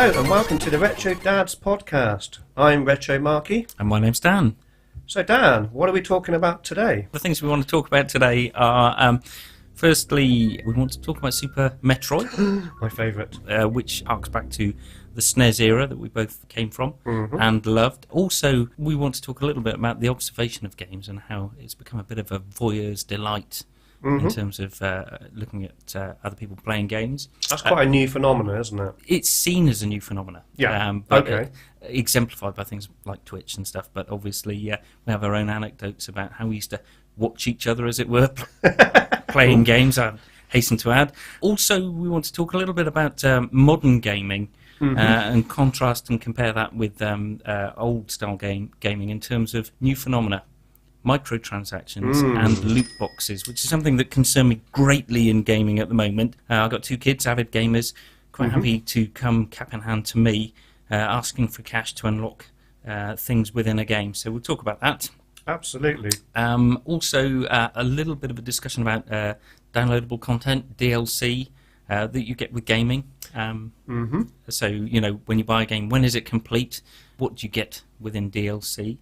Hello and welcome to the Retro Dads podcast. I'm Retro Marky. And my name's Dan. So Dan, what are we talking about today? The things we want to talk about today are, firstly, we want to talk about Super Metroid. My favourite. Which harks back to the SNES era that we both came from and loved. Also, we want to talk a little bit about the observation of games and how it's become a bit of a voyeur's delight in terms of looking at other people playing games. That's quite a new phenomenon, isn't it? It's seen as a new phenomenon. Yeah, but exemplified by things like Twitch and stuff. But obviously, we have our own anecdotes about how we used to watch each other, as it were, playing games, I hasten to add. Also, we want to talk a little bit about modern gaming and contrast and compare that with old-style gaming in terms of new phenomena. Microtransactions and loot boxes, which is something that concern me greatly in gaming at the moment. I've got two kids, avid gamers, quite happy to come cap in hand to me, asking for cash to unlock things within a game. So we'll talk about that. Absolutely. Also, a little bit of a discussion about downloadable content, DLC, that you get with gaming. So, you know, when you buy a game, when is it complete? What do you get within DLC?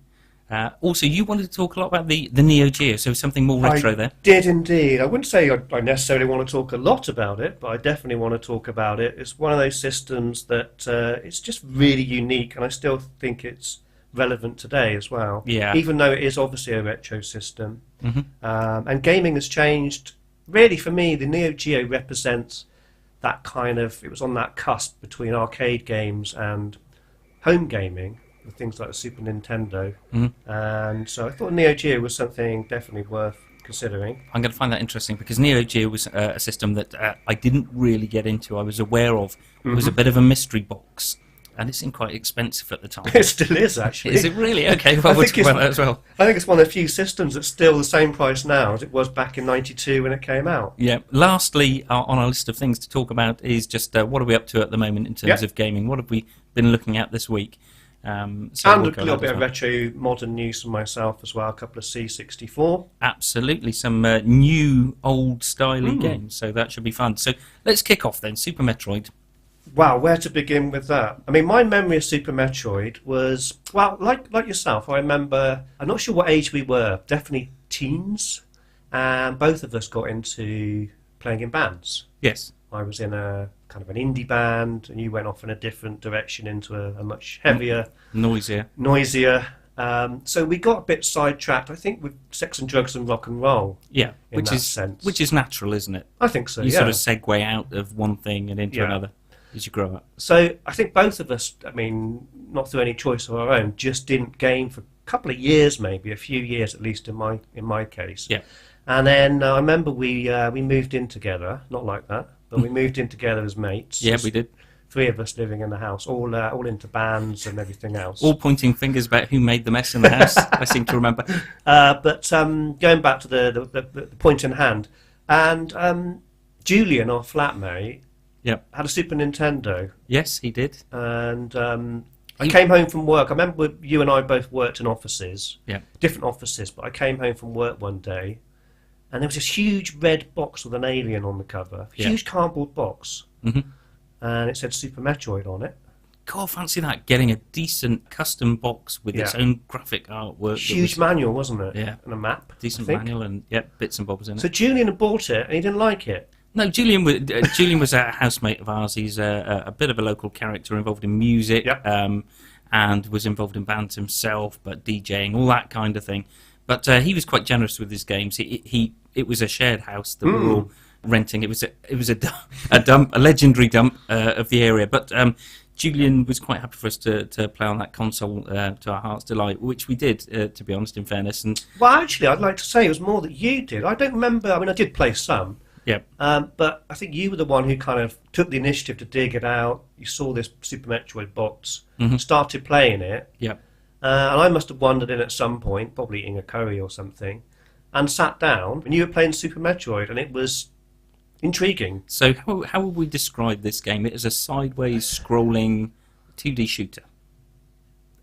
Also, you wanted to talk a lot about the Neo Geo, so something more retro there. I did indeed. I wouldn't say I necessarily want to talk a lot about it, but I definitely want to talk about it. It's one of those systems that it's just really unique, and I still think it's relevant today as well. Yeah. Even though it is obviously a retro system. And gaming has changed. Really, for me, the Neo Geo represents that kind of... It was on that cusp between arcade games and home gaming, with things like the Super Nintendo. And so I thought Neo Geo was something definitely worth considering. I'm going to find that interesting because Neo Geo was a system that I didn't really get into. I was aware of. It was a bit of a mystery box, and it seemed quite expensive at the time. It still is, actually. Is it really? Okay, well, we'll talk about that as well. I think it's one of the few systems that's still the same price now as it was back in '92 when it came out. Yeah. Lastly, on our list of things to talk about is just what are we up to at the moment in terms of gaming? What have we been looking at this week? So and we'll a little bit of retro modern news from myself as well, a couple of C64. Absolutely, some new old styly games, so that should be fun. So let's kick off then, Super Metroid. Wow, where to begin with that? I mean, my memory of Super Metroid was, well, like yourself, I remember, I'm not sure what age we were, definitely teens, and both of us got into playing in bands. Yes. I was in a kind of an indie band, and you went off in a different direction into a much heavier, noisier. So we got a bit sidetracked, I think, with sex and drugs and rock and roll. Yeah, which is natural, isn't it? I think so. You sort of segue out of one thing and into another as you grow up. So I think both of us, I mean, not through any choice of our own, just didn't game for a couple of years, maybe a few years at least in my case. Yeah. And then I remember we moved in together, not like that. But we moved in together as mates. Yeah, we did. Three of us living in the house, all into bands and everything else. All pointing fingers about who made the mess in the house, I seem to remember. But going back to the point in hand, and Julian, our flatmate, had a Super Nintendo. Yes, he did. And I came home from work. I remember you and I both worked in offices, different offices, but I came home from work one day, and there was this huge red box with an alien on the cover. Huge cardboard box. And it said Super Metroid on it. God, fancy that. Getting a decent custom box with its own graphic artwork. Huge manual, wasn't it? Yeah. And a map. Decent manual and, bits and bobs in it. So Julian had bought it and he didn't like it. No, Julian was a housemate of ours. He's a bit of a local character involved in music and was involved in bands himself, but DJing, all that kind of thing. But he was quite generous with his games. It was a shared house that we were all renting. It was a legendary dump of the area. But Julian was quite happy for us to play on that console to our heart's delight, which we did, to be honest, in fairness. And well, actually, I'd like to say it was more that you did. I don't remember. I mean, I did play some. Yeah. But I think you were the one who kind of took the initiative to dig it out. You saw this Super Metroid box, started playing it. Yeah. And I must have wandered in at some point, probably eating a curry or something, and sat down, and you were playing Super Metroid, and it was intriguing. So how would we describe this game? It is a sideways scrolling 2D shooter.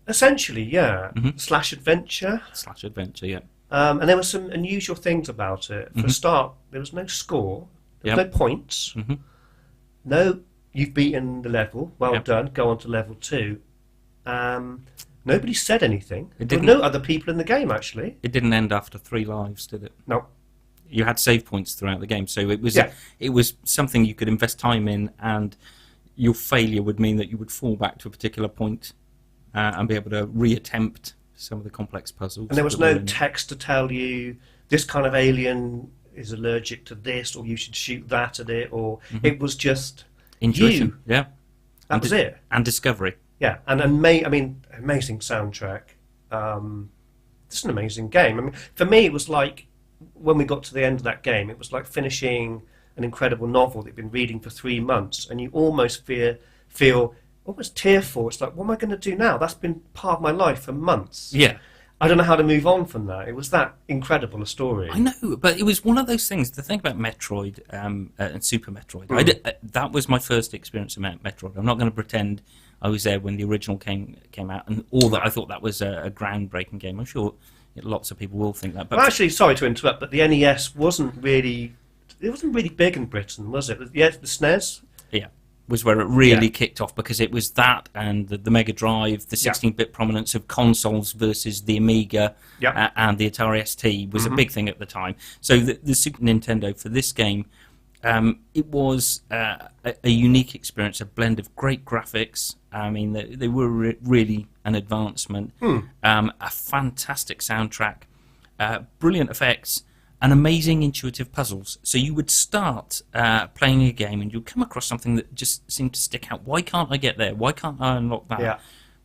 Essentially, yeah. Slash adventure. Slash adventure, yeah. And there were some unusual things about it. For a start, there was no score, there was no points, no you've beaten the level, well done, go on to level 2. Nobody said anything. There were no other people in the game, actually. It didn't end after 3 lives, did it? No. You had save points throughout the game, so it was something you could invest time in, and your failure would mean that you would fall back to a particular point and be able to reattempt some of the complex puzzles. And there was no text to tell you this kind of alien is allergic to this, or you should shoot that at it, or it was just intuition. You. That was it. And discovery. Yeah, and amazing soundtrack. It's an amazing game. I mean, for me, it was like when we got to the end of that game, it was like finishing an incredible novel that you've been reading for 3 months, and you almost feel almost tearful. It's like, what am I going to do now? That's been part of my life for months. Yeah. I don't know how to move on from that. It was that incredible a story. I know, but it was one of those things. The thing about Metroid and Super Metroid, that was my first experience of Metroid. I'm not going to pretend I was there when the original came out, or that I thought that was a groundbreaking game. I'm sure lots of people will think that. But well, actually, sorry to interrupt, but the NES wasn't really big in Britain, was it? Yeah, the SNES. Yeah, was where it really kicked off, because it was that and the Mega Drive, the 16-bit prominence of consoles versus the Amiga and the Atari ST was a big thing at the time. So the Super Nintendo for this game, it was a unique experience, a blend of great graphics. I mean, they were really an advancement. A fantastic soundtrack, brilliant effects, and amazing intuitive puzzles. So you would start playing a game and you'd come across something that just seemed to stick out. Why can't I get there? Why can't I unlock that? Yeah.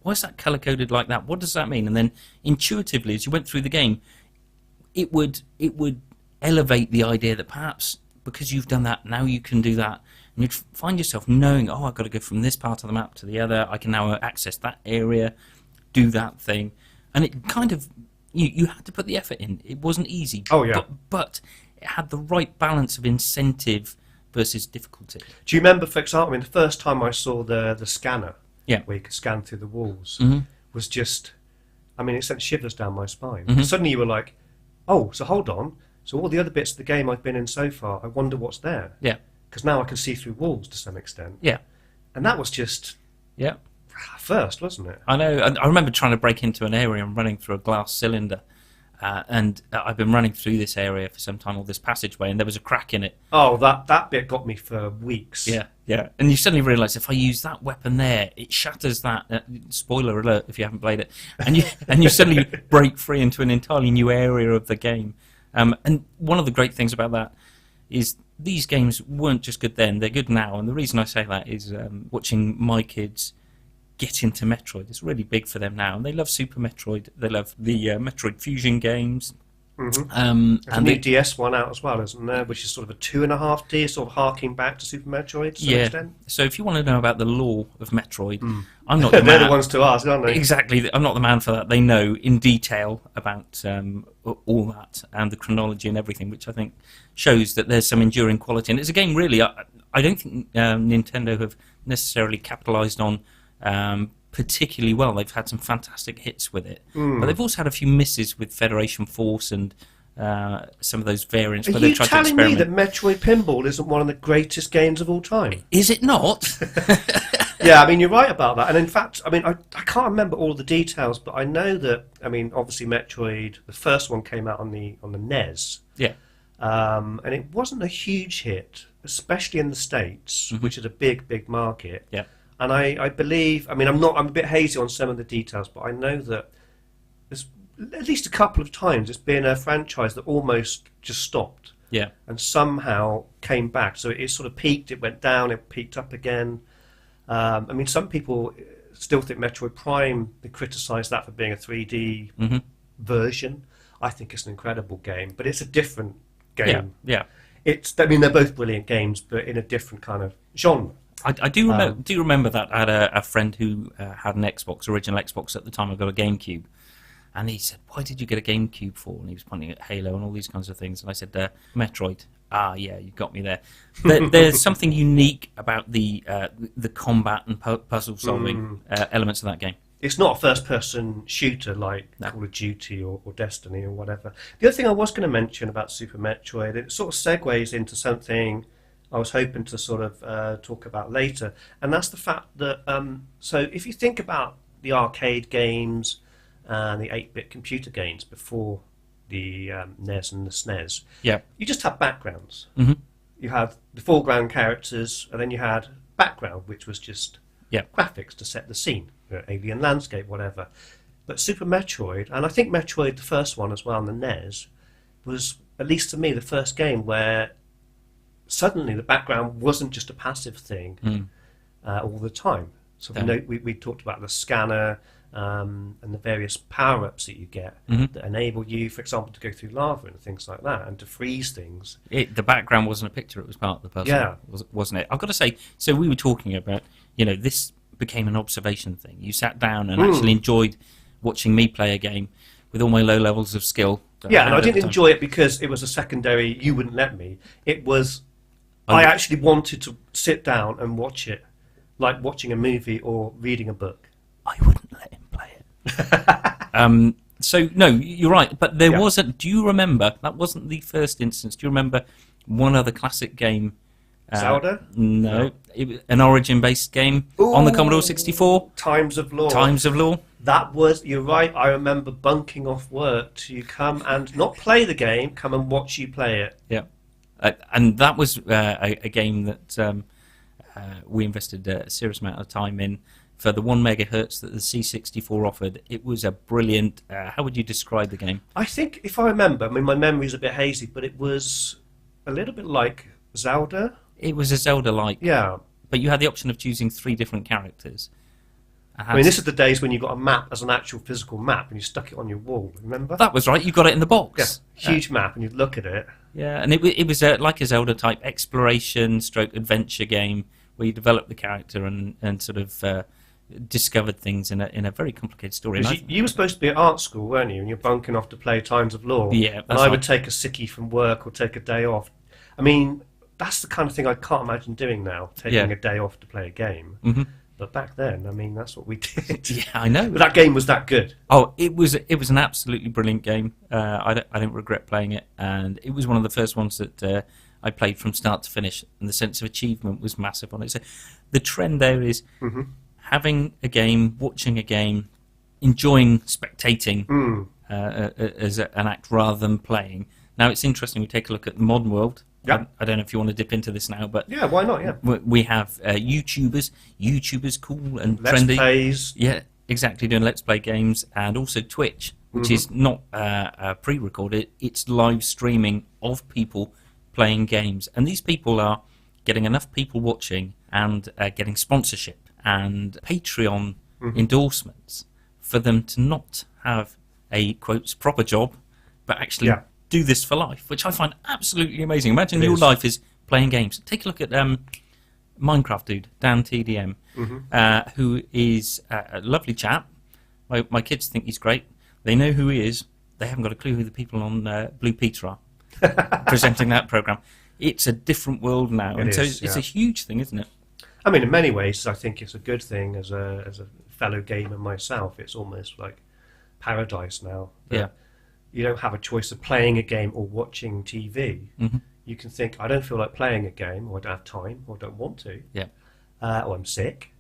Why is that colour-coded like that? What does that mean? And then intuitively, as you went through the game, it would elevate the idea that perhaps because you've done that, now you can do that. And you'd find yourself knowing, oh, I've got to go from this part of the map to the other. I can now access that area, do that thing. And it kind of, you had to put the effort in. It wasn't easy. Oh, yeah. But it had the right balance of incentive versus difficulty. Do you remember, for example, the first time I saw the scanner, where you could scan through the walls, was just, it sent shivers down my spine. Suddenly you were like, oh, so hold on. So all the other bits of the game I've been in so far, I wonder what's there. Yeah. Because now I can see through walls to some extent. Yeah. And that was just first, wasn't it? I know. I remember trying to break into an area and running through a glass cylinder. And I've been running through this area for some time, or this passageway, and there was a crack in it. Oh, that bit got me for weeks. Yeah, yeah. And you suddenly realise if I use that weapon there, it shatters that. Spoiler alert if you haven't played it. And you suddenly break free into an entirely new area of the game. And one of the great things about that is these games weren't just good then, they're good now. And the reason I say that is watching my kids get into Metroid. It's really big for them now. And they love Super Metroid. They love the Metroid Fusion games. There's a new DS one out as well, isn't there? Which is sort of a 2.5D, sort of harking back to Super Metroid to some extent. So if you want to know about the lore of Metroid, I'm not the man. They're the ones to ask, aren't they? Exactly. I'm not the man for that. They know in detail about all that and the chronology and everything, which I think shows that there's some enduring quality. And it's a game, really, I don't think Nintendo have necessarily capitalised on particularly well. They've had some fantastic hits with it, but they've also had a few misses with Federation Force and some of those variants. Are you telling me that Metroid Pinball isn't one of the greatest games of all time? Is it not? Yeah, you're right about that. And in fact, I can't remember all the details, but I know that, obviously Metroid, the first one came out on the NES. Yeah. And it wasn't a huge hit, especially in the States, which is a big market. Yeah. And I believe, I'm a bit hazy on some of the details, but I know that there's at least a couple of times it's been a franchise that almost just stopped. Yeah. And somehow came back. So it sort of peaked, it went down, it peaked up again. Some people still think Metroid Prime, they criticise that for being a 3D version. I think it's an incredible game, but it's a different game. Yeah. They're both brilliant games, but in a different kind of genre. I do remember that. I had a friend who had an original Xbox at the time. I got a GameCube, and he said, "Why did you get a GameCube for?" And he was pointing at Halo and all these kinds of things. And I said, "Metroid." Ah, yeah, you got me there. There's something unique about the combat and puzzle solving elements of that game. It's not a first-person shooter like Call of Duty or Destiny or whatever. The other thing I was going to mention about Super Metroid, it sort of segues into something I was hoping to sort of talk about later, and that's the fact that so if you think about the arcade games and the 8-bit computer games before the NES and the SNES, you just had backgrounds. Mm-hmm. You had the foreground characters, and then you had background, which was just graphics to set the scene, alien landscape, whatever. But Super Metroid, and I think Metroid, the first one as well on the NES, was, at least to me, the first game where suddenly the background wasn't just a passive thing all the time. So we talked about the scanner and the various power-ups that you get that enable you, for example, to go through lava and things like that, and to freeze things. The background wasn't a picture, it was part of the puzzle, wasn't it? I've got to say, so we were talking about, this became an observation thing. You sat down and actually enjoyed watching me play a game with all my low levels of skill. Yeah, and I didn't enjoy it because it was a secondary, you wouldn't let me. It was, I actually wanted to sit down and watch it, like watching a movie or reading a book. I wouldn't let him play it. So, no, you're right, but there wasn't, do you remember, that wasn't the first instance, do you remember one other classic game? Zelda? No. It was an Origin-based game on the Commodore 64. Times of Law. Times of Law. That was, you're right, I remember bunking off work to come and not play the game, come and watch you play it. Yeah. And that was a game that we invested a serious amount of time in for the 1 megahertz that the C64 offered. It was a brilliant, how would you describe the game? I think, if I remember, I mean, my memory's a bit hazy, but it was a little bit like Zelda. It was a Zelda-like. Yeah. But you had the option of choosing 3 different characters. I mean, this is the days when you got a map as an actual physical map and you stuck it on your wall, remember? That was right, you got it in the box. Yeah, huge map, and you'd look at it. Yeah, and it was like a Zelda-type exploration stroke adventure game where you developed the character and sort of discovered things in a very complicated story. You were supposed to be at art school, weren't you? And you're bunking off to play Times of Law. Yeah, and I would take a sickie from work or take a day off. I mean, that's the kind of thing I can't imagine doing now, taking a day off to play a game. Mm-hmm. But back then, I mean, that's what we did. Yeah, I know. But that game was that good. Oh, it was an absolutely brilliant game. I don't regret playing it, and it was one of the first ones that I played from start to finish, and the sense of achievement was massive on it. So the trend there is having a game, watching a game, enjoying spectating as an act rather than playing. Now, it's interesting, we take a look at the modern world. Yeah. I don't know if you want to dip into this now, but yeah, why not? Yeah, we have YouTubers cool and Let's trendy. Plays. Yeah, exactly, doing Let's Play games, and also Twitch, which is not pre-recorded; it's live streaming of people playing games, and these people are getting enough people watching and getting sponsorship and Patreon endorsements for them to not have a quotes proper job, but actually do this for life, which I find absolutely amazing. Imagine your life is playing games. Take a look at Minecraft dude, Dan TDM, who is a lovely chap. My kids think he's great. They know who he is. They haven't got a clue who the people on Blue Peter are presenting that program. It's a different world now, and so it's a huge thing, isn't it? I mean, in many ways, I think it's a good thing as a fellow gamer myself. It's almost like paradise now. Yeah. You don't have a choice of playing a game or watching TV. You can think, I don't feel like playing a game, or I don't have time, or I don't want to, or I'm sick.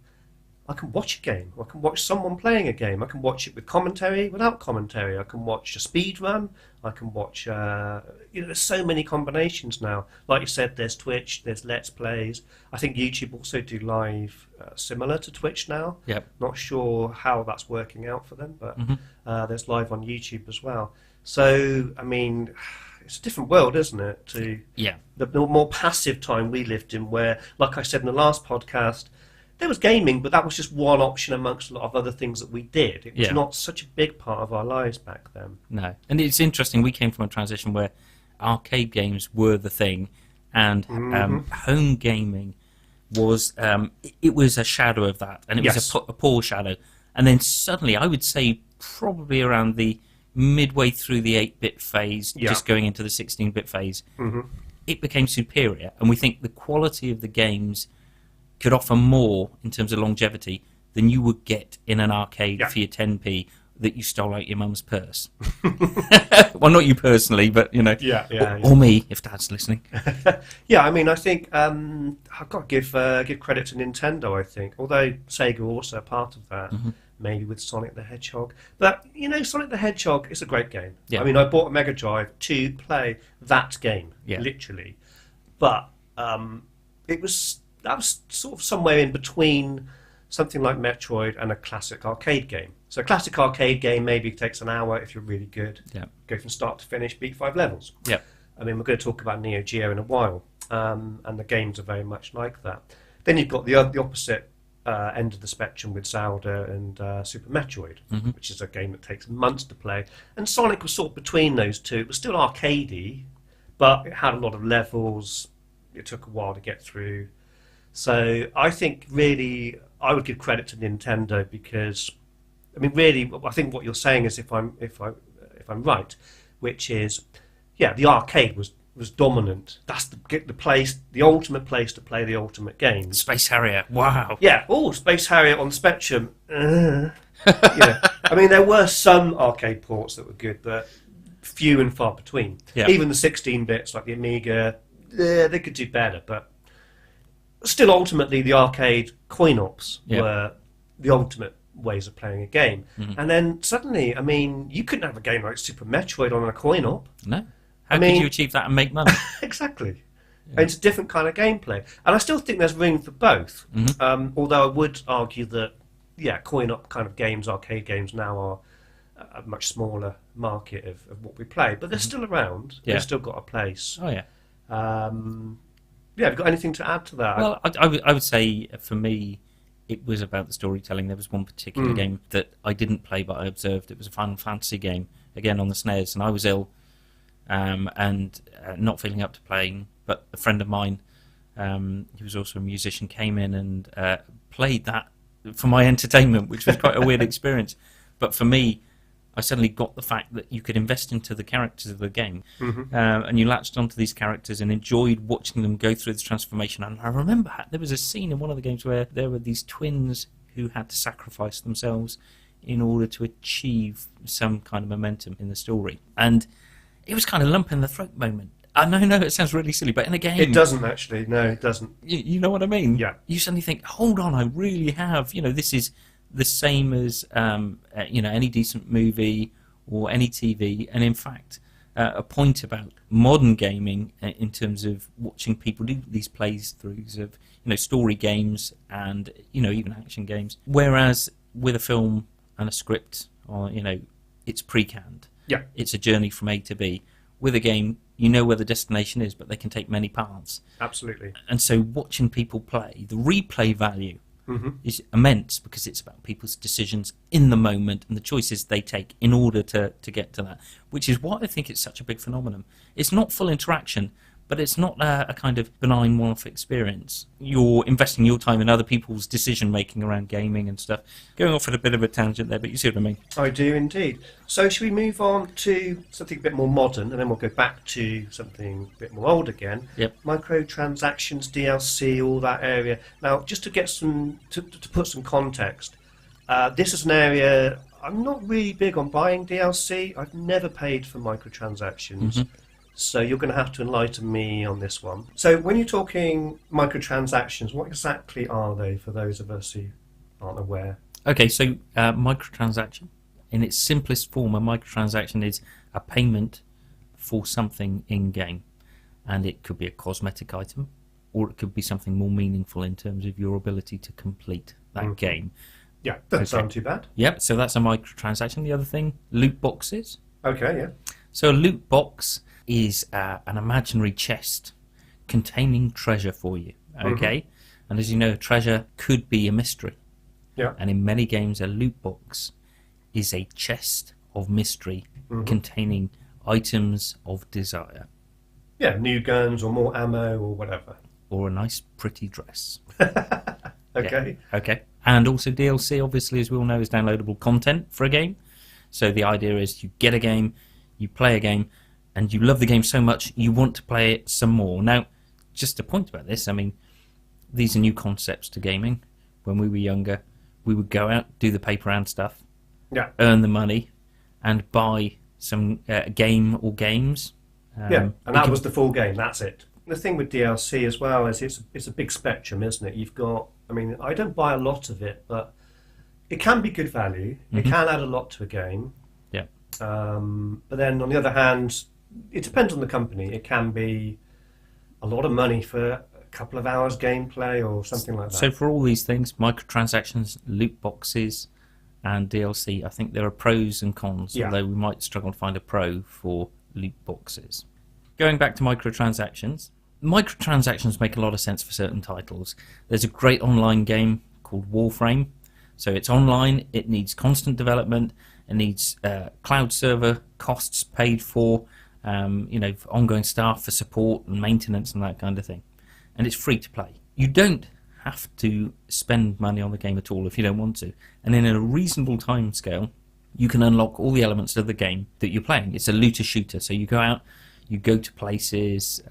I can watch a game, or I can watch someone playing a game. I can watch it with commentary, without commentary. I can watch a speed run. I can watch, there's so many combinations now. Like you said, there's Twitch, there's Let's Plays. I think YouTube also do live similar to Twitch now. Yep. Not sure how that's working out for them, but there's live on YouTube as well. So, I mean, it's a different world, isn't it, to the more passive time we lived in where, like I said in the last podcast, there was gaming, but that was just one option amongst a lot of other things that we did. It was not such a big part of our lives back then. No. And it's interesting, we came from a transition where arcade games were the thing, and home gaming was, it was a shadow of that, and it was a poor shadow. And then suddenly, I would say probably around the midway through the 8-bit phase, just going into the 16-bit phase, it became superior, and we think the quality of the games could offer more in terms of longevity than you would get in an arcade for your 10p that you stole out your mum's purse? Well, not you personally, but Yeah. me if Dad's listening. Yeah, I mean, I think I've got to give credit to Nintendo. I think, although Sega are also a part of that, maybe with Sonic the Hedgehog. But Sonic the Hedgehog is a great game. Yeah. I mean, I bought a Mega Drive to play that game, literally. But that was sort of somewhere in between something like Metroid and a classic arcade game. So a classic arcade game maybe takes an hour if you're really good. Yeah. Go from start to finish, beat 5 levels. Yeah. I mean, we're going to talk about Neo Geo in a while, and the games are very much like that. Then you've got the opposite end of the spectrum with Zelda and Super Metroid, which is a game that takes months to play. And Sonic was sort of between those two. It was still arcadey, but it had a lot of levels. It took a while to get through. So I think really I would give credit to Nintendo because, I mean, really, I think what you're saying is if I'm right, which is, the arcade was dominant. That's the ultimate place to play the ultimate games. Space Harrier, wow. Yeah, Space Harrier on Spectrum. I mean, there were some arcade ports that were good, but few and far between. Yeah. Even the 16 bits like the Amiga, they could do better, but still, ultimately, the arcade coin-ops were the ultimate ways of playing a game. And then suddenly, I mean, you couldn't have a game like Super Metroid on a coin-op. No. How could you achieve that and make money? Exactly. Yeah. It's a different kind of gameplay. And I still think there's room for both. Although I would argue that, coin-op kind of games, arcade games now are a much smaller market of what we play. But they're still around. They've still got a place. Oh, yeah. Have you got anything to add to that? Well, I would say for me, it was about the storytelling. There was one particular game that I didn't play, but I observed. It was a Final Fantasy game, again on the SNES, and I was ill and not feeling up to playing. But a friend of mine, who was also a musician, came in and played that for my entertainment, which was quite a weird experience. But for me, I suddenly got the fact that you could invest into the characters of the game, and you latched onto these characters and enjoyed watching them go through this transformation. And I remember there was a scene in one of the games where there were these twins who had to sacrifice themselves in order to achieve some kind of momentum in the story. And it was kind of lump in the throat moment. I know it sounds really silly, but in a game... It doesn't actually, no, it doesn't. You know what I mean? Yeah. You suddenly think, hold on, I really have, this is the same as any decent movie or any TV, and in fact a point about modern gaming in terms of watching people do these playthroughs of story games and even action games, whereas with a film and a script or it's pre-canned. Yeah, it's a journey from A to B. With a game, you know where the destination is, but they can take many paths. Absolutely. And so watching people play, the replay value is immense because it's about people's decisions in the moment and the choices they take in order to get to that, which is why I think it's such a big phenomenon. It's not full interaction, but it's not a kind of benign one-off experience. You're investing your time in other people's decision-making around gaming and stuff. Going off at a bit of a tangent there, but you see what I mean. I do indeed. So should we move on to something a bit more modern, and then we'll go back to something a bit more old again? Yep. Microtransactions, DLC, all that area. Now, just to get to put some context, this is an area I'm not really big on buying DLC. I've never paid for microtransactions. So you're going to have to enlighten me on this one. So when you're talking microtransactions, what exactly are they for those of us who aren't aware? Okay, so microtransaction, in its simplest form, a microtransaction is a payment for something in-game. And it could be a cosmetic item, or it could be something more meaningful in terms of your ability to complete that game. Yeah, doesn't sound too bad. Yep, so that's a microtransaction. The other thing, loot boxes. Okay, yeah. So a loot box is an imaginary chest containing treasure for you, okay? And as you know, treasure could be a mystery. Yeah. And in many games, a loot box is a chest of mystery containing items of desire. Yeah, new guns or more ammo or whatever. Or a nice, pretty dress. Okay. Yeah. Okay. And also DLC, obviously, as we all know, is downloadable content for a game. So the idea is you get a game, you play a game, and you love the game so much, you want to play it some more. Now, just a point about this, I mean, these are new concepts to gaming. When we were younger, we would go out, do the paper round stuff, earn the money and buy some game or games. And that was the full game. That's it. The thing with DLC as well is it's a big spectrum, isn't it? You've got, I mean, I don't buy a lot of it, but it can be good value. It can add a lot to a game. Yeah. But then on the other hand, it depends on the company. It can be a lot of money for a couple of hours gameplay or something like that. So for all these things, microtransactions, loot boxes, and DLC, I think there are pros and cons, although we might struggle to find a pro for loot boxes. Going back to microtransactions make a lot of sense for certain titles. There's a great online game called Warframe. So it's online, it needs constant development, it needs cloud server costs paid for, for ongoing staff for support and maintenance and that kind of thing. And it's free to play. You don't have to spend money on the game at all if you don't want to. And in a reasonable time scale, you can unlock all the elements of the game that you're playing. It's a looter shooter, so you go out, you go to places,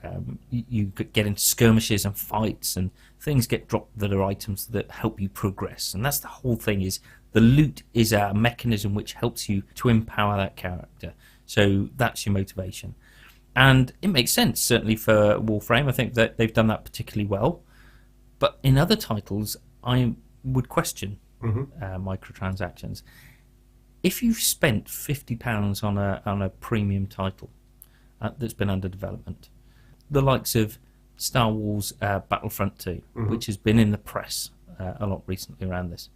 you get into skirmishes and fights, and things get dropped that are items that help you progress. And that's the whole thing, is the loot is a mechanism which helps you to empower that character. So that's your motivation. And it makes sense, certainly for Warframe. I think that they've done that particularly well. But in other titles, I would question microtransactions. If you've spent £50 on a premium title that's been under development, the likes of Star Wars Battlefront 2, which has been in the press a lot recently around this,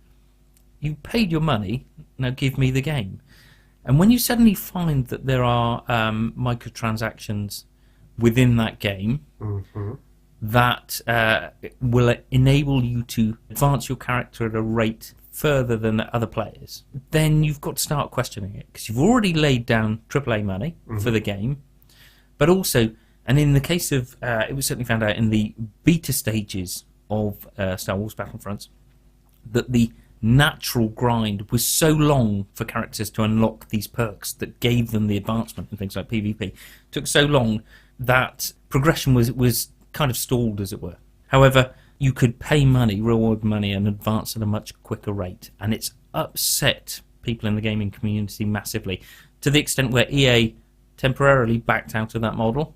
you paid your money, now give me the game. And when you suddenly find that there are microtransactions within that game that will enable you to advance your character at a rate further than other players, then you've got to start questioning it, because you've already laid down AAA money for the game. But also, and in the case of, it was certainly found out in the beta stages of Star Wars Battlefront, that the natural grind was so long for characters to unlock these perks that gave them the advancement and things like PvP. It took so long that progression was kind of stalled, as it were. However, you could pay money, reward money, and advance at a much quicker rate. And it's upset people in the gaming community massively, to the extent where EA temporarily backed out of that model.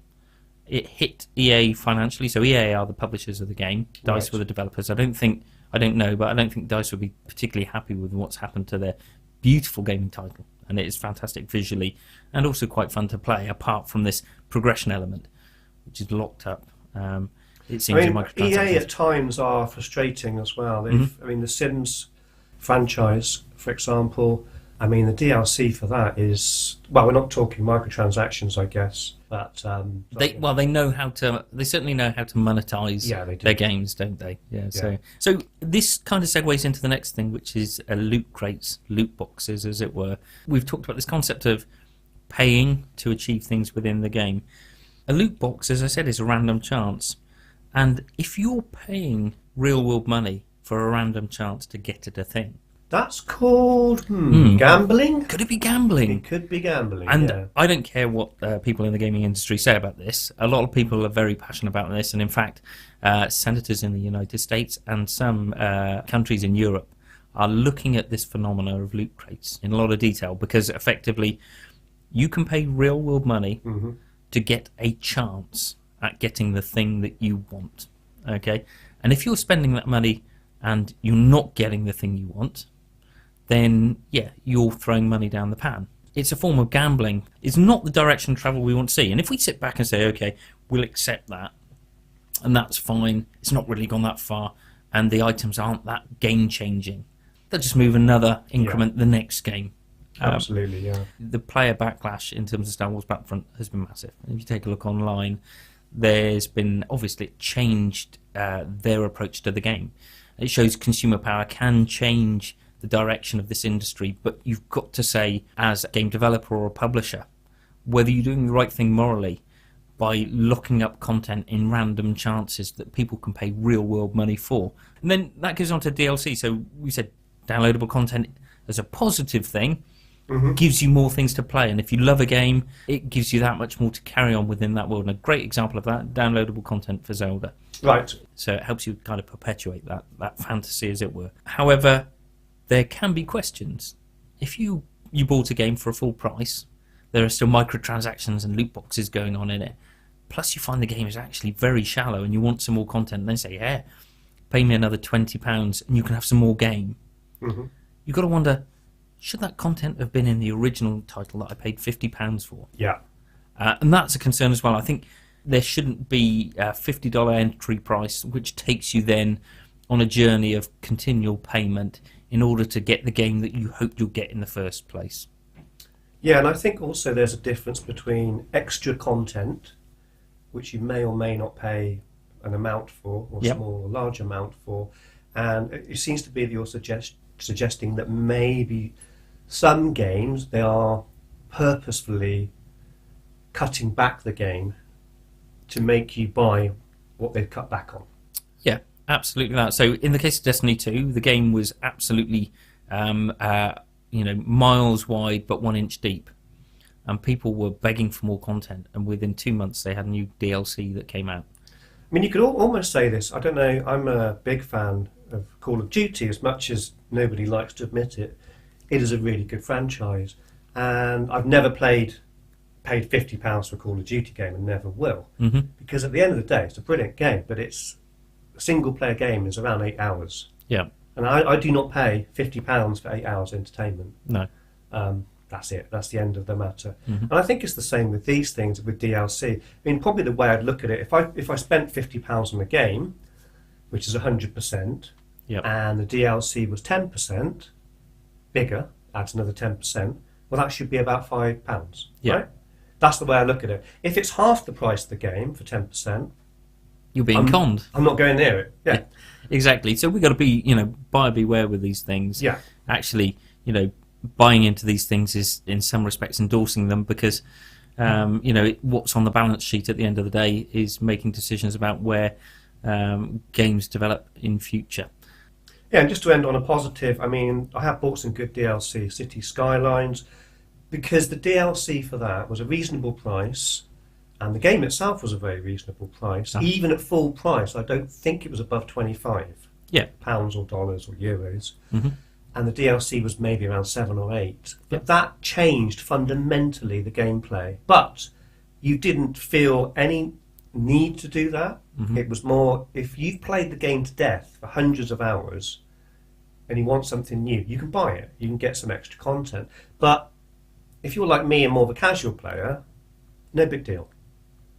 It hit EA financially, so EA are the publishers of the game, DICE were the developers. I don't think DICE would be particularly happy with what's happened to their beautiful gaming title, and it is fantastic visually and also quite fun to play, apart from this progression element, which is locked up. It seems EA at times are frustrating as well. I mean, the Sims franchise, for example, I mean, the DLC for that is, well, we're not talking microtransactions, I guess, but they know how to. They certainly know how to monetize their games, don't they? Yeah. So this kind of segues into the next thing, which is loot crates, loot boxes, as it were. We've talked about this concept of paying to achieve things within the game. A loot box, as I said, is a random chance, and if you're paying real-world money for a random chance to get at a thing, that's called gambling? Could it be gambling? It could be gambling, and I don't care what people in the gaming industry say about this. A lot of people are very passionate about this, and in fact, senators in the United States and some countries in Europe are looking at this phenomena of loot crates in a lot of detail, because effectively you can pay real-world money to get a chance at getting the thing that you want. Okay? And if you're spending that money and you're not getting the thing you want, then, you're throwing money down the pan. It's a form of gambling. It's not the direction of travel we want to see. And if we sit back and say, okay, we'll accept that, and that's fine, it's not really gone that far, and the items aren't that game-changing, they'll just move another increment the next game. Absolutely, The player backlash in terms of Star Wars Battlefront has been massive. If you take a look online, there's been, obviously, it changed their approach to the game. It shows consumer power can change the direction of this industry, but you've got to say, as a game developer or a publisher, whether you're doing the right thing morally by locking up content in random chances that people can pay real-world money for. And then that goes on to DLC. So we said downloadable content as a positive thing gives you more things to play, and if you love a game, it gives you that much more to carry on within that world. And a great example of that, downloadable content for Zelda. Right. So it helps you kind of perpetuate that fantasy, as it were. However, there can be questions if you bought a game for a full price, there are still microtransactions and loot boxes going on in it. Plus, you find the game is actually very shallow, and you want some more content. And they say, "Yeah, pay me another £20, and you can have some more game." Mm-hmm. You've got to wonder, should that content have been in the original title that I paid £50 for? Yeah. And that's a concern as well. I think there shouldn't be a $50 entry price, which takes you then on a journey of continual payment in order to get the game that you hoped you'll get in the first place. Yeah, and I think also there's a difference between extra content, which you may or may not pay an amount for, or small or large amount for, and it seems to be that you're suggesting that maybe some games, they are purposefully cutting back the game to make you buy what they've cut back on. Yeah, absolutely that. So in the case of Destiny 2, the game was absolutely miles wide but 1 inch deep, and people were begging for more content, and within 2 months they had new DLC that came out. I mean, you could almost say this. I don't know, I'm a big fan of Call of Duty, as much as nobody likes to admit it. It is a really good franchise, and I've never paid £50 for a Call of Duty game, and never will, because at the end of the day it's a brilliant game, but it's a single player game is around 8 hours. Yeah. And I do not pay £50 for 8 hours entertainment. No. That's it. That's the end of the matter. And I think it's the same with these things, with DLC. I mean, probably the way I'd look at it, if I spent £50 on a game, which is 100%, and the DLC was 10%, bigger, adds another 10%, well, that should be about £5, right? That's the way I look at it. If it's half the price of the game for 10%, you're being conned. I'm not going near it. Yeah. Exactly. So we've got to be, buyer beware with these things. Yeah. Actually, buying into these things is, in some respects, endorsing them because, what's on the balance sheet at the end of the day is making decisions about where games develop in future. Yeah, and just to end on a positive, I mean, I have bought some good DLC, City Skylines, because the DLC for that was a reasonable price, and the game itself was a very reasonable price. Even at full price, I don't think it was above £25 or dollars or euros. And the DLC was maybe around 7 or 8. But that changed fundamentally the gameplay. But you didn't feel any need to do that. It was more, if you've played the game to death for hundreds of hours and you want something new, you can buy it. You can get some extra content. But if you're like me and more of a casual player, no big deal.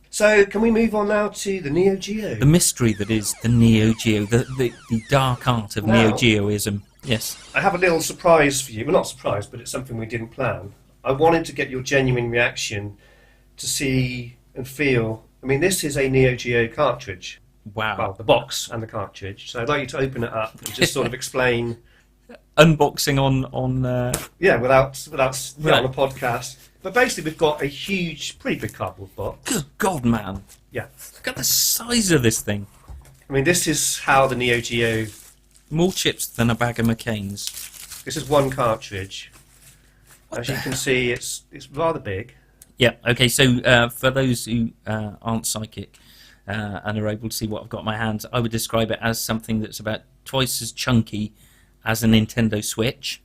So can we move on now to the Neo Geo? The mystery that is the Neo Geo, the dark art of Neo Geoism. Yes. I have a little surprise for you. Well, not surprise, but it's something we didn't plan. I wanted to get your genuine reaction to see and feel. I mean, this is a Neo Geo cartridge. Wow. Well, the box and the cartridge. So I'd like you to open it up and just sort of explain. Unboxing on. Without on a podcast. But basically, we've got a huge, pretty big cardboard box. Good God, man! Yeah. Look at the size of this thing. I mean, this is how the Neo Geo. More chips than a bag of McCain's. This is one cartridge. As you can see, it's rather big. Yeah. Okay. So for those who aren't psychic and are able to see what I've got in my hands, I would describe it as something that's about twice as chunky as a Nintendo Switch.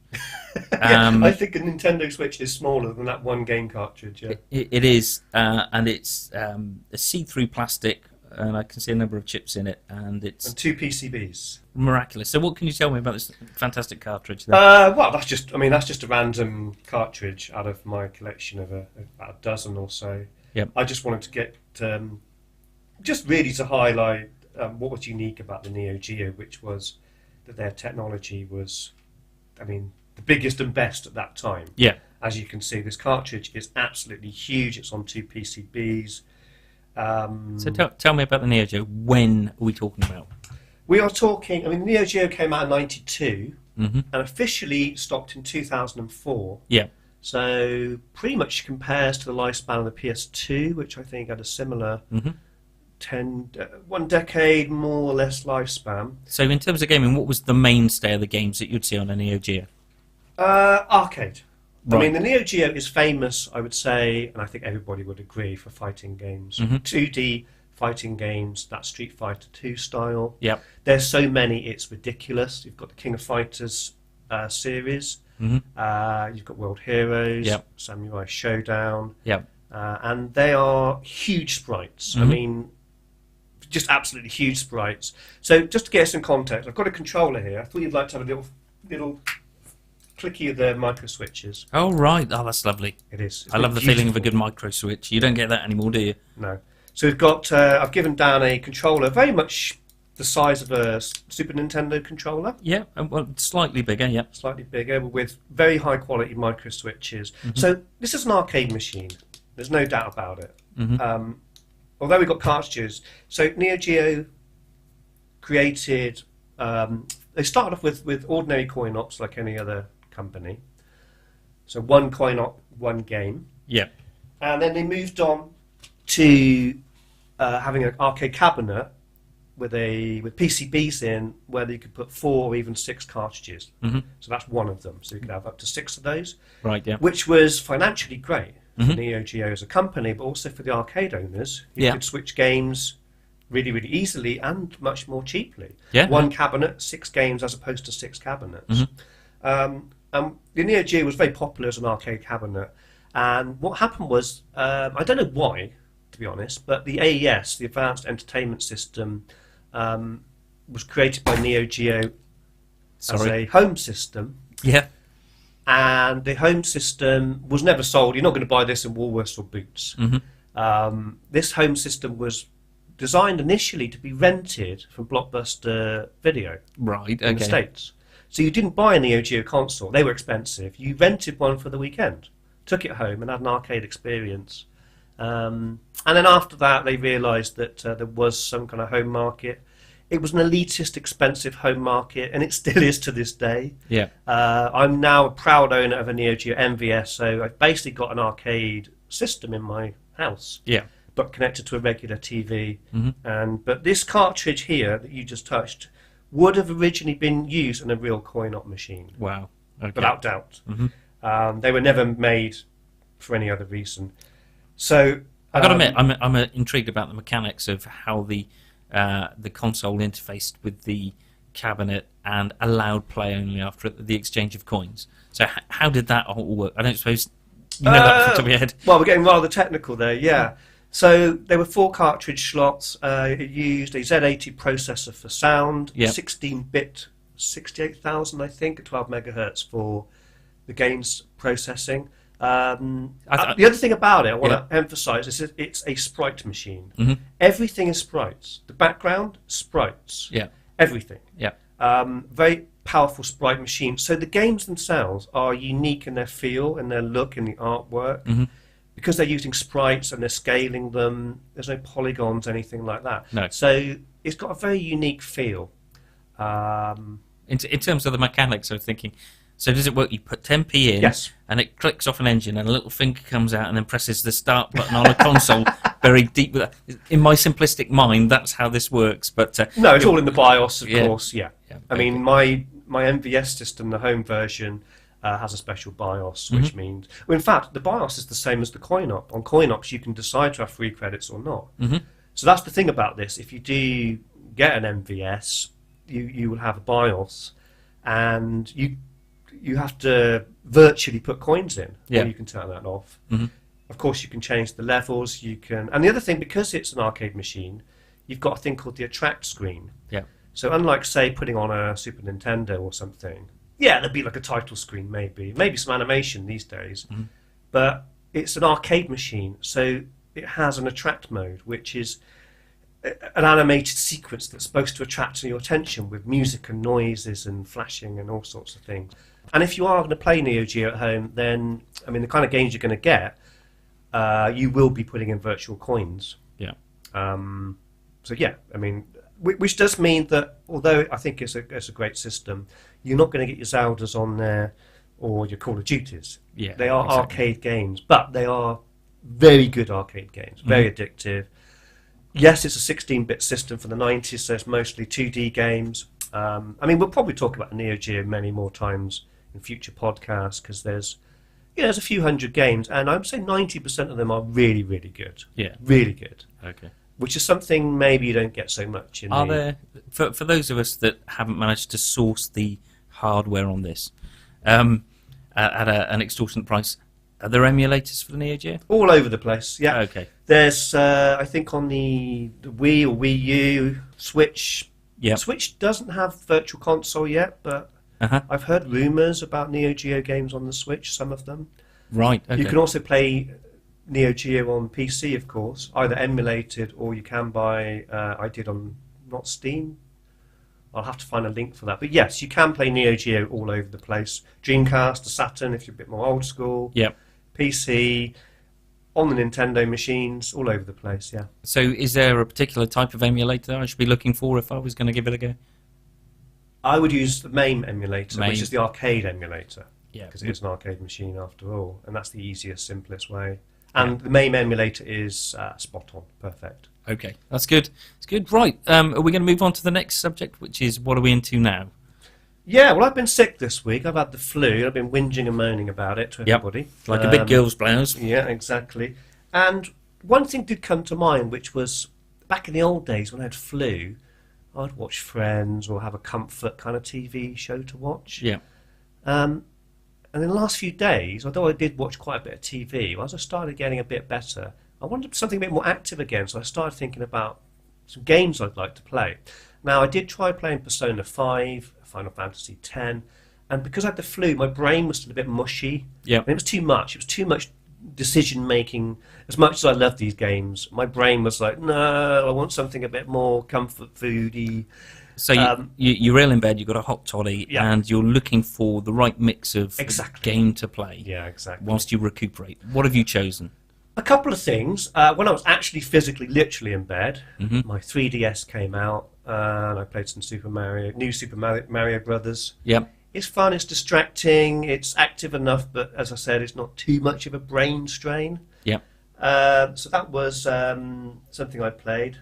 I think a Nintendo Switch is smaller than that one game cartridge. Yeah. It is, and it's a see-through plastic, and I can see a number of chips in it, and it's 2 PCBs. Miraculous. So, what can you tell me about this fantastic cartridge? Then? Well, that's just a random cartridge out of my collection of about a dozen or so. Yep. I just wanted to get just really to highlight what was unique about the Neo Geo, which was that their technology was, I mean, the biggest and best at that time. Yeah. As you can see, this cartridge is absolutely huge. It's on 2 PCBs. So tell me about the Neo Geo. When are we talking about? We are talking, I mean, the Neo Geo came out in 92 and officially stopped in 2004. Yeah. So pretty much compares to the lifespan of the PS2, which I think had a similar 1 decade more or less lifespan. So in terms of gaming, what was the mainstay of the games that you'd see on a Neo Geo? Arcade. Right. I mean, the Neo Geo is famous, I would say, and I think everybody would agree, for fighting games. 2D fighting games, that Street Fighter 2 style. Yep. There's so many, it's ridiculous. You've got the King of Fighters series. You've got World Heroes, Yep. Samurai Showdown, Yeah. and they are huge sprites. I mean, just absolutely huge sprites. So just to get us in context, I've got a controller here. I thought you'd like to have a little clicky of the micro switches. Oh, right. Oh, that's lovely. It is. I love the feeling of a good micro switch. You don't get that anymore, do you? No. So we've got, I've given Dan a controller very much the size of a Super Nintendo controller. Yeah, well, slightly bigger, yeah. Slightly bigger, with very high quality micro switches. So this is an arcade machine. There's no doubt about it. Although we've got cartridges, so Neo Geo created, they started off with ordinary coin-ops like any other company. So one coin-op, one game. Yeah. And then they moved on to having an arcade cabinet with PCBs in where you could put 4 or even 6 cartridges. So that's one of them. So you could have up to 6 of those. Right, yeah. Which was financially great for Neo Geo as a company, but also for the arcade owners who could switch games really, really easily and much more cheaply. Yeah. One cabinet, 6 games as opposed to 6 cabinets. The Neo Geo was very popular as an arcade cabinet. And what happened was, I don't know why, to be honest, but the AES, the Advanced Entertainment System, was created by Neo Geo as a home system. Yeah. And the home system was never sold. You're not going to buy this in Woolworths or Boots. This home system was designed initially to be rented from Blockbuster Video Right, in the States. So you didn't buy a Neo Geo console. They were expensive. You rented one for the weekend, took it home and had an arcade experience. And then after that, they realised that there was some kind of home market. It was an elitist, expensive home market, and it still is to this day. Yeah. I'm now a proud owner of a Neo Geo MVS, so I've basically got an arcade system in my house. Yeah. But connected to a regular TV. But this cartridge here that you just touched would have originally been used in a real coin-op machine. Wow. Okay. Without doubt. They were never made for any other reason. So I've got to admit, I'm intrigued about the mechanics of how the console interfaced with the cabinet and allowed play only after the exchange of coins. So how did that all work? I don't suppose you know that off the top of your head. Well, we're getting rather technical there, yeah. So there were 4 cartridge slots. It used a Z80 processor for sound, 16-bit, 68,000 I think, at 12 megahertz for the game's processing. The other thing about it I want to emphasise is that it's a sprite machine. Everything is sprites. The background, sprites. Yeah. Everything. Yeah. Very powerful sprite machine. So the games themselves are unique in their feel, in their look, in the artwork. Because they're using sprites and they're scaling them, there's no polygons, anything like that. No. So it's got a very unique feel. In terms of the mechanics, I was thinking, so does it work? You put 10p in, and it clicks off an engine, and a little finger comes out and then presses the start button on a console very deep. In my simplistic mind, that's how this works. But no, it's all in the BIOS, of course, Yeah, I mean, my MVS system, the home version, has a special BIOS, which means... Well, in fact, the BIOS is the same as the coin-op. On coin-ops, you can decide to have free credits or not. So that's the thing about this. If you do get an MVS, you will have a BIOS, and you have to virtually put coins in, or you can turn that off. Of course, you can change the levels. You can, and the other thing, because it's an arcade machine, you've got a thing called the attract screen. Yeah. So unlike, say, putting on a Super Nintendo or something, there'd be like a title screen, maybe some animation these days, but it's an arcade machine, so it has an attract mode, which is an animated sequence that's supposed to attract your attention with music and noises and flashing and all sorts of things. And if you are going to play Neo Geo at home, then, I mean, the kind of games you're going to get, you will be putting in virtual coins. Yeah. So, yeah, I mean, which does mean that, although I think it's a great system, you're not going to get your Zeldas on there or your Call of Duties. Yeah, they are arcade games, but they are very good arcade games, very addictive. Yes, it's a 16-bit system for the 90s, so it's mostly 2D games. I mean, we'll probably talk about Neo Geo many more times in future podcasts, because there's a few hundred games, and I would say 90% of them are really, really good. Yeah. Really good. Okay. Which is something maybe you don't get so much in there, for those of us that haven't managed to source the hardware on this, at an extortionate price. Are there emulators for the Neo Geo? All over the place, yeah. Okay. There's, I think, on the Wii or Wii U, Switch. Yeah. Switch doesn't have Virtual Console yet, but I've heard rumours about Neo Geo games on the Switch, some of them. Right, okay. You can also play Neo Geo on PC, of course, either emulated or you can buy, I did on, not Steam. I'll have to find a link for that. But yes, you can play Neo Geo all over the place. Dreamcast, the Saturn, if you're a bit more old school. Yep. PC, on the Nintendo machines, all over the place, yeah. So is there a particular type of emulator I should be looking for if I was going to give it a go? I would use the MAME emulator, MAME. which is the arcade emulator. Yeah. Because it is an arcade machine after all, and that's the easiest, simplest way. And the MAME emulator is spot on, perfect. Okay, that's good. It's good. Right, are we going to move on to the next subject, which is what are we into now? Yeah, well, I've been sick this week. I've had the flu. I've been whinging and moaning about it to everybody. Like a big girl's blouse. Yeah, exactly. And one thing did come to mind, which was back in the old days when I had flu, I'd watch Friends or have a comfort kind of TV show to watch. Yeah. And in the last few days, although I did watch quite a bit of TV, as I started getting a bit better, I wanted something a bit more active again, so I started thinking about some games I'd like to play. Now, I did try playing Persona 5, Final Fantasy X, and because I had the flu, my brain was still a bit mushy. Yeah. And it was too much. It was too much decision-making. As much as I love these games, my brain was like, no, I want something a bit more comfort foody. So you're ill in bed, you've got a hot toddy, and you're looking for the right mix of game to play. Yeah, exactly. Whilst you recuperate. What have you chosen? A couple of things. When I was actually physically, literally in bed, my 3DS came out, and I played some new Super Mario Brothers. Yep. It's fun, it's distracting, it's active enough, but as I said, it's not too much of a brain strain. Yep. So that was something I played.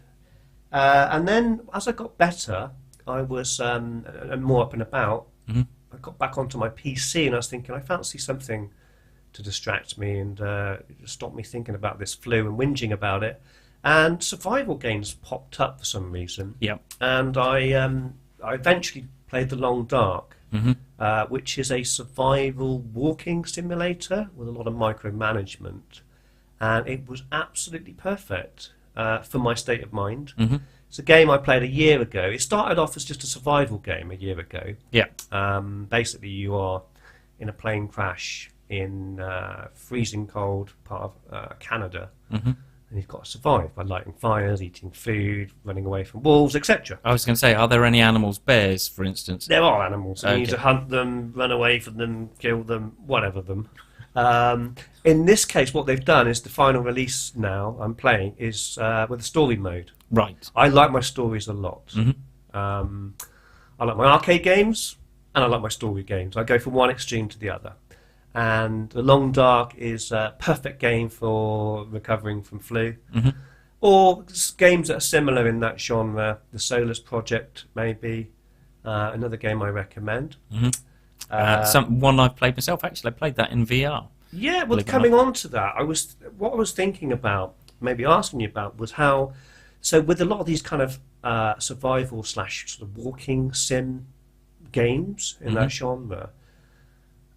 And then, as I got better, I was more up and about. I got back onto my PC, and I was thinking, I fancy something to distract me and stop me thinking about this flu and whinging about it. And survival games popped up for some reason. Yep. And I eventually played The Long Dark, which is a survival walking simulator with a lot of micromanagement. And it was absolutely perfect for my state of mind. It's a game I played a year ago. It started off as just a survival game a year ago. Yeah. Basically, you are in a plane crash in freezing cold part of Canada, and you've got to survive by lighting fires, eating food, running away from wolves, etc. I was going to say, are there any animals, bears, for instance? There are animals. You need to hunt them, run away from them, kill them, whatever them. In this case, what they've done is the final release now I'm playing is with a story mode. Right. I like my stories a lot. I like my arcade games, and I like my story games. I go from one extreme to the other. And The Long Dark is a perfect game for recovering from flu. Or games that are similar in that genre. The Solus Project, maybe. Another game I recommend. One I've played myself, actually. I played that in VR. Yeah, well, coming on to that, what I was thinking about, maybe asking you about, was how... So with a lot of these kind of survival / sort of walking sim games in that genre...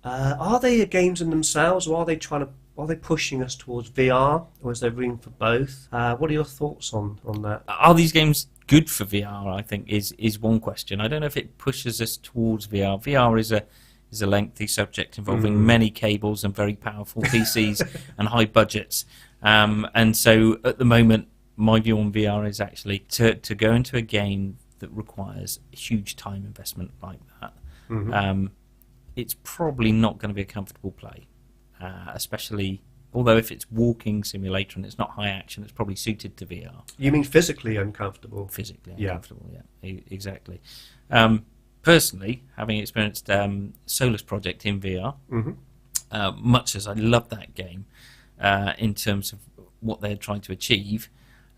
are they games in themselves, or are they pushing us towards VR, or is there room for both? What are your thoughts on that? Are these games good for VR? I think is one question. I don't know if it pushes us towards VR. VR is a lengthy subject involving many cables and very powerful PCs and high budgets. And so at the moment, my view on VR is actually to go into a game that requires a huge time investment like that. It's probably not going to be a comfortable play, especially, although if it's walking simulator and it's not high action, it's probably suited to VR. You mean physically uncomfortable? Physically uncomfortable, yeah, exactly. Personally, having experienced Solus Project in VR, much as I love that game in terms of what they're trying to achieve,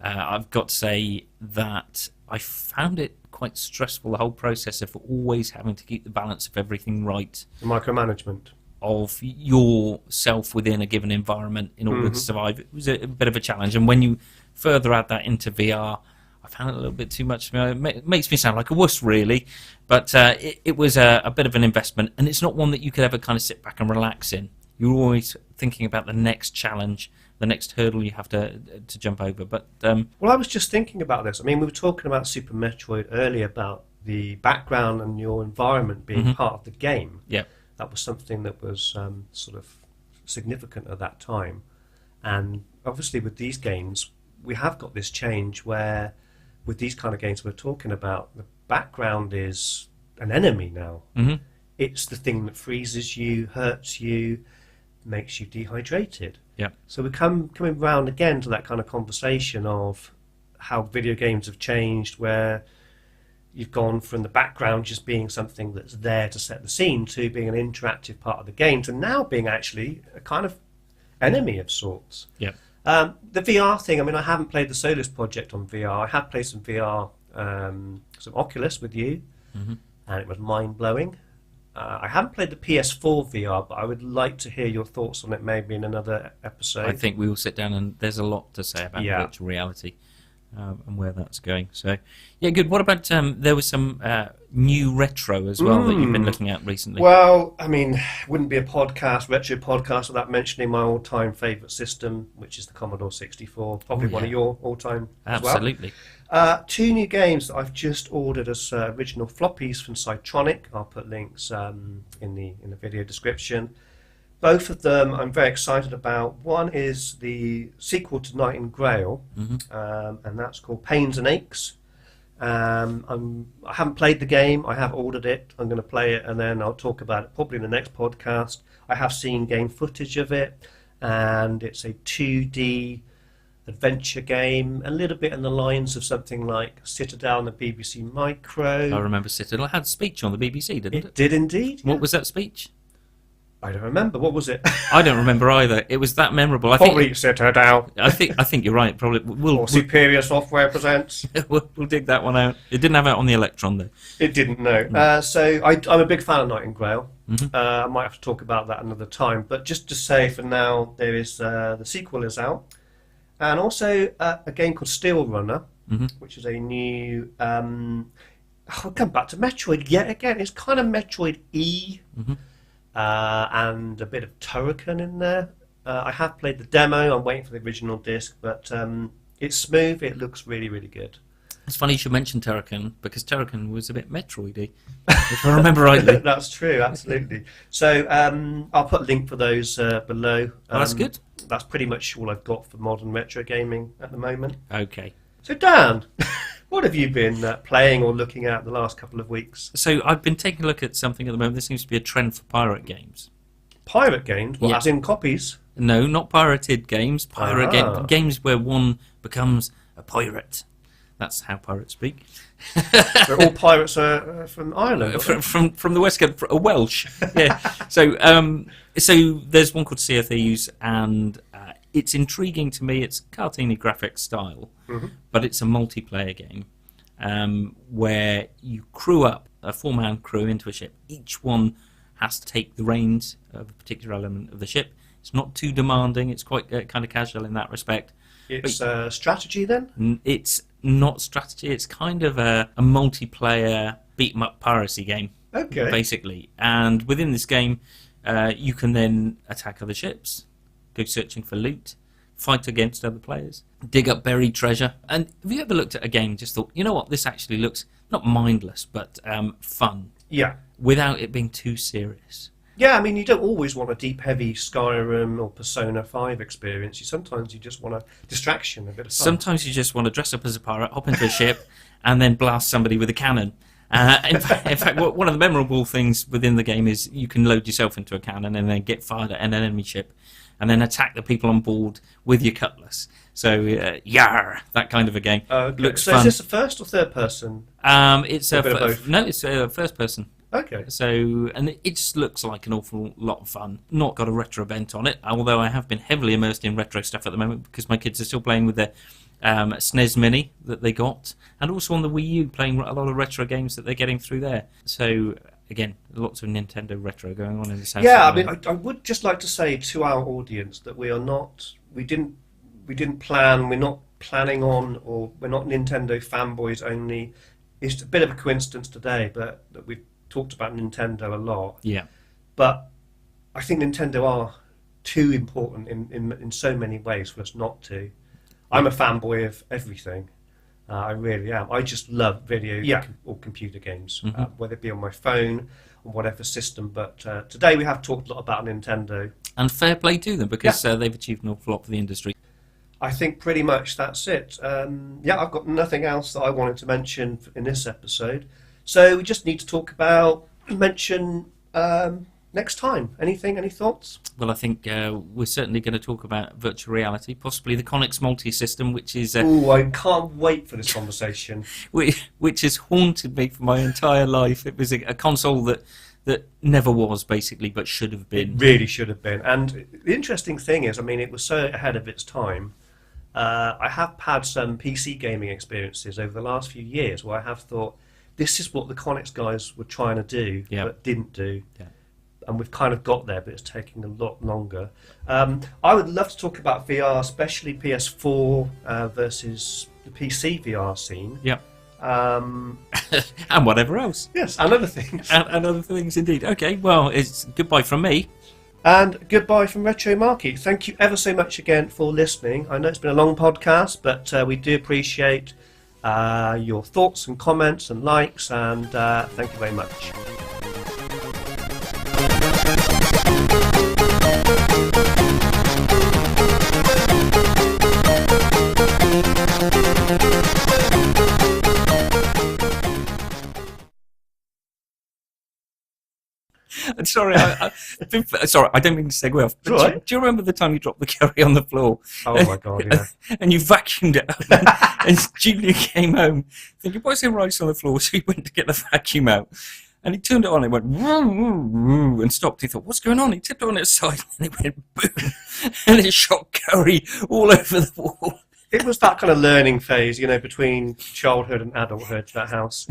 I've got to say that I found it quite stressful, the whole process of always having to keep the balance of everything right. The micromanagement. Of yourself within a given environment in order to survive. It was a bit of a challenge. And when you further add that into VR, I found it a little bit too much for me. It makes me sound like a wuss, really, but it was a bit of an investment, and it's not one that you could ever kind of sit back and relax in. You're always thinking about the next challenge, the next hurdle you have to jump over. But well, I was just thinking about this. I mean, we were talking about Super Metroid earlier, about the background and your environment being part of the game. Yeah, that was something that was sort of significant at that time. And obviously with these games, we have got this change where, with these kind of games we're talking about, the background is an enemy now. It's the thing that freezes you, hurts you, makes you dehydrated. Yeah. So we're coming round again to that kind of conversation of how video games have changed, where you've gone from the background just being something that's there to set the scene to being an interactive part of the game to now being actually a kind of enemy of sorts. Yeah. The VR thing, I mean, I haven't played the Solus project on VR. I have played some VR, some Oculus with you, and it was mind-blowing. I haven't played the PS4 VR, but I would like to hear your thoughts on it maybe in another episode. I think we will sit down, and there's a lot to say about virtual reality and where that's going. So, yeah, good. What about, there was some new retro as well that you've been looking at recently? Well, I mean, wouldn't be a retro podcast without mentioning my all-time favourite system, which is the Commodore 64, probably one of your all-time as well. Absolutely. Two new games that I've just ordered as original floppies from Cytronic. I'll put links in the video description. Both of them I'm very excited about. One is the sequel to Night and Grail, and that's called Pains and Aches. I haven't played the game. I have ordered it. I'm going to play it, and then I'll talk about it probably in the next podcast. I have seen game footage of it, and it's a 2D adventure game, a little bit in the lines of something like Citadel on the BBC Micro. I remember Citadel had a speech on the BBC, didn't it? It did indeed. What was that speech? I don't remember. What was it? I don't remember either. It was that memorable. Probably Citadel. I think you're right. Probably or Superior Software presents. We'll dig that one out. It didn't have it on the Electron though. It didn't. No. So I'm a big fan of Night and Grail. I might have to talk about that another time. But just to say, for now, there is the sequel is out, and also a game called Steel Runner, which is a new. I'll come back to Metroid yet again. It's kind of Metroid-y. And a bit of Turrican in there. I have played the demo. I'm waiting for the original disc, but it's smooth. It looks really, really good. It's funny you should mention Turrican, because Turrican was a bit Metroid-y, if I remember rightly. That's true, absolutely. So I'll put a link for those below. That's good. That's pretty much all I've got for modern retro gaming at the moment. Okay. So Dan, what have you been playing or looking at the last couple of weeks? So I've been taking a look at something at the moment. There seems to be a trend for pirate games. Pirate games? Well, as in copies? No, not pirated games. Games where one becomes a pirate. That's how pirates speak. So all pirates are from Ireland? From the West Coast, a Welsh. Yeah. So there's one called Sea of Thieves, and it's intriguing to me. It's cartoony graphic style, but it's a multiplayer game where you crew up a 4-man crew into a ship. Each one has to take the reins of a particular element of the ship. It's not too demanding. It's quite kind of casual in that respect. It's strategy then? It's not strategy. It's kind of a multiplayer beat-em-up piracy game, basically. And within this game, you can then attack other ships, go searching for loot, fight against other players, dig up buried treasure. And have you ever looked at a game and just thought, you know what, this actually looks not mindless, but fun? Yeah. Without it being too serious. Yeah, I mean, you don't always want a deep, heavy Skyrim or Persona 5 experience. Sometimes you just want a distraction, a bit of fun. Sometimes you just want to dress up as a pirate, hop into a ship, and then blast somebody with a cannon. In fact, one of the memorable things within the game is you can load yourself into a cannon and then get fired at an enemy ship, and then attack the people on board with your cutlass. So, that kind of a game. Looks so fun. Is this a first or third person? It's a bit of both? No, it's a first person. Okay. So, and it just looks like an awful lot of fun. Not got a retro bent on it, although I have been heavily immersed in retro stuff at the moment because my kids are still playing with their SNES Mini that they got, and also on the Wii U playing a lot of retro games that they're getting through there. So, again, lots of Nintendo retro going on in this house. Yeah, I mean, I would just like to say to our audience that we didn't plan, we're not planning on, or we're not Nintendo fanboys only. It's a bit of a coincidence today, but that we've talked about Nintendo a lot. Yeah. But I think Nintendo are too important in so many ways for us not to. I'm a fanboy of everything. I really am. I just love video or computer games, whether it be on my phone or whatever system. But today we have talked a lot about Nintendo. And fair play to them, because they've achieved an awful lot for the industry. I think pretty much that's it. I've got nothing else that I wanted to mention in this episode. So we just need to mention next time. Any thoughts? Well, I think we're certainly going to talk about virtual reality, possibly the Connex multi-system, which is... I can't wait for this conversation. which has haunted me for my entire life. It was a console that never was, basically, but should have been. It really should have been. And the interesting thing is, I mean, it was so ahead of its time. I have had some PC gaming experiences over the last few years where I have thought, this is what the Connex guys were trying to do, but didn't do. Yeah. And we've kind of got there, but it's taking a lot longer. I would love to talk about VR, especially PS4 versus the PC VR scene. Yeah. And whatever else. Yes, and other things. And other things, indeed. Okay, well, it's goodbye from me. And goodbye from Retro Marky. Thank you ever so much again for listening. I know it's been a long podcast, but we do appreciate your thoughts and comments and likes, and thank you very much. Sorry, sorry, I don't mean to segue off. But Right. Do you remember the time you dropped the curry on the floor? Oh my God, yeah. And you vacuumed it up, and Julia came home thinking, why's there rice on the floor? So he went to get the vacuum out. And he turned it on, and it went woo, woo, woo, and stopped. He thought, what's going on? He tipped it on its side, and it went boom, and it shot curry all over the wall. It was that kind of learning phase, between childhood and adulthood, that house.